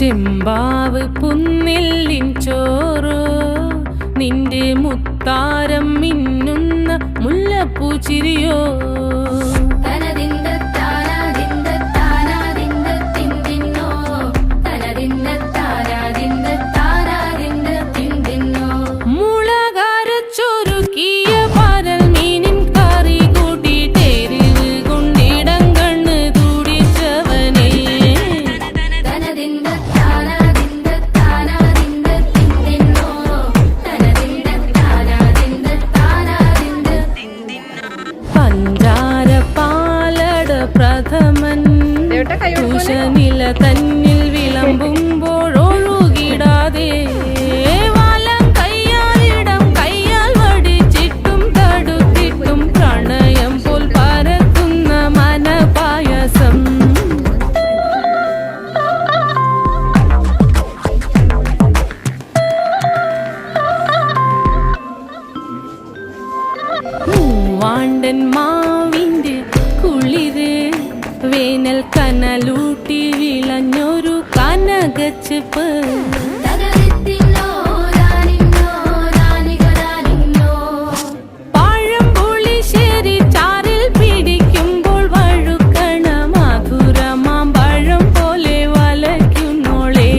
ചെമ്പാവ് പുന്നെല്ലിൻ ചോറോ നിന്റെ മുത്താരം മിന്നുന്ന മുല്ലപ്പൂച്ചിരിയോ നില തന്നിൽ വിളമ്പുമ്പോഴൊഴുകിടാതെ വലം കയ്യാലിടം കയ്യാൽ വടിച്ചിട്ടും തടുത്തിട്ടും പ്രണയം പോൽ പരത്തുന്ന മനപായസം മൂവാണ്ടൻ മാവിന്റെ കുളിര് വേനൽ കനലൂട്ടി വിളഞ്ഞൊരു കനകച്ചെപ്പ് പഴംപുളിശ്ശേരി ചാറിൽ പിടിക്കുമ്പോൾ വഴുക്കണ മധുരമാം പഴം പോലെ വലയ്ക്കുന്നോളേ